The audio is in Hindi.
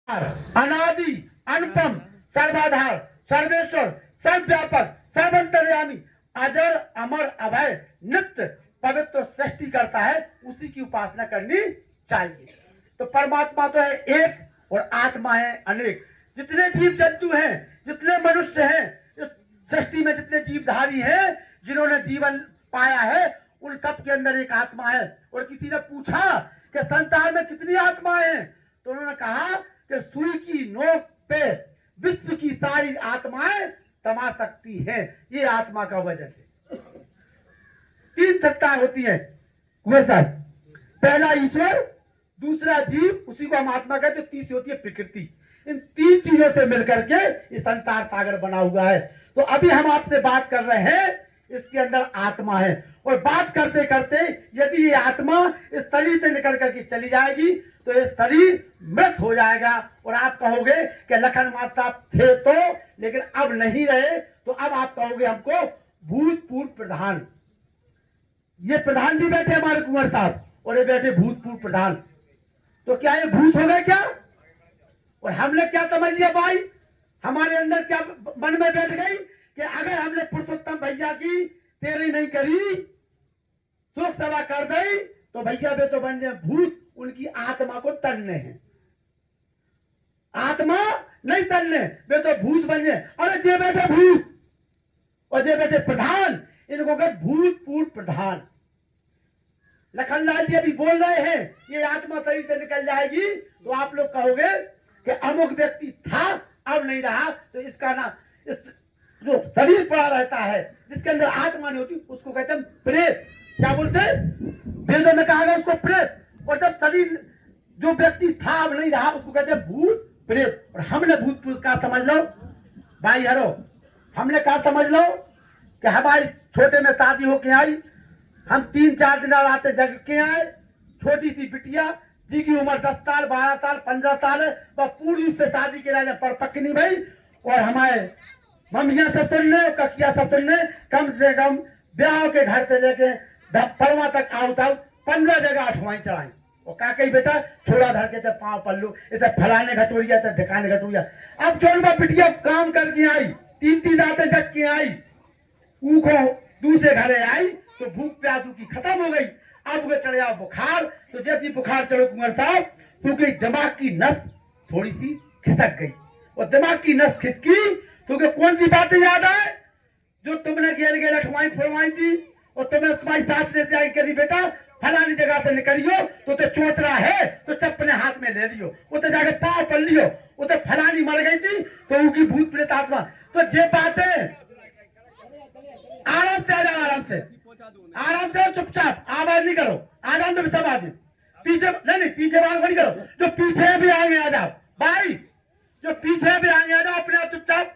अनादि अनुपम सर्वाधार सर्वेश्वर सर्वव्यापक सर्वंतर्यामी अजर अमर अभय नित्य पवित्र सृष्टि करता है, उसी की उपासना करनी चाहिए। तो परमात्मा तो है एक और आत्मा है अनेक। जितने जीव जंतु हैं, जितने मनुष्य हैं, इस सृष्टि में जितने जीवधारी हैं, जिन्होंने जीवन पाया है, उन सब के अंदर एक आत्मा है। और किसी ने पूछा कि संसार में कितनी आत्माएं हैं, तो उन्होंने कहा कि सुई की नोक पे विश्व की सारी आत्माएं समा सकती हैं। ये आत्मा का वजन है। तीन सत्ताएं होती हैं सर, पहला ईश्वर, दूसरा जीव, उसी को हम आत्मा कहते हैं, तीसरी होती है प्रकृति। इन तीन चीजों से मिलकर के ये संसार सागर बना हुआ है। तो अभी हम आपसे बात कर रहे हैं, इसके अंदर आत्मा है। और बात करते करते यदि ये आत्मा इस शरीर से निकल करके चली जाएगी तो ये शरीर मृत हो जाएगा। और आप कहोगे कि लखन माता थे तो, लेकिन अब नहीं रहे, तो अब आप कहोगे हमको भूतपूर्व प्रधान। ये प्रधान जी बैठे हमारे कुंवर साहब, और ये बैठे भूतपूर्व प्रधान। तो क्या ये भूत हो गए क्या? और हमने क्या समझ लिया भाई? हमारे अंदर क्या मन में बैठ गई कि अगर हमने पुरुषोत्तम भैया की तेरी नहीं करी, शोक सभा कर दी, तो भैया वे तो बन जाए भूत। उनकी आत्मा को तलने हैं, आत्मा नहीं तलने, वे तो भूत बन जाए। अरे जे बैठे भूत और जे बैठे प्रधान, इनको कहते भूतपूर्व प्रधान। लखनलाल जी अभी बोल रहे हैं ये आत्मा शरीर से निकल जाएगी, तो आप लोग कहोगे कि अमुक व्यक्ति था, अब नहीं रहा, तो इसका ना जो शरीर पड़ा रहता है, जिसके अंदर आत्मा नहीं होती, उसको कहते हैं प्रेत। क्या बोलते हैं? वेदों में कहा गया उसको प्रेत। और जब शरीर जो व्यक्ति था अब नहीं रहा, उसको कहते हैं भूत प्रेत। और हमने भूत प्रेत का समझ लो भाई हरो, हमने कहा समझ लो कि हमारी छोटे में शादी होके आई, हम 3-4 दिन रात जग के आए, छोटी सी बिटिया जी की उम्र 10 साल 12 साल 15 साल है, वह पूरी रूप से शादी के राजा पर पकनी भाई। और हमारे मम्मिया ससुर ने, ककिया ससुर ने कम से कम ब्याह के घर से लेके पड़वा तक आउट 15 जगह अठवाई चढ़ाई। और का कही बेटा छोड़ा धर के पाँव पल्लू, इसे फलाने घटोरिया, इसे ढकाने घटोरिया। अब जो बिटिया काम करके आई, 3-3 रातें जग के आई, ऊखो दूसरे घरे आई, तो भूख प्यासू की खत्म हो गई। अब वो चढ़ गया बुखार। तो जैसी बुखार चढ़ो कुंवर साहब, क्योंकि दिमाग की नस थोड़ी सी खिसक गई। और दिमाग की नस खिसकी, क्योंकि कौन सी बातें याद आए जो तुमने गेल अठवाई फुलवाई थी। और तुम्हें तुम्हारी सास ने जाके कही बेटा फलानी जगह से निकलियो, तो ते चोतरा है तो चप्पने हाथ में ले लियो, उसे जाके पाँव पल लियो, उसे फलानी मर गई थी तो उनकी भूत प्रेत आत्मा। तो जे बातें आराम से आ जाओ, आराम से चुपचाप, आवाज नहीं करो, आराम से सब आदमी पीछे नहीं पीछे बात नहीं करो, जो पीछे भी आगे आ जाओ भाई, जो पीछे भी आगे आ जाओ, अपने आप चुपचाप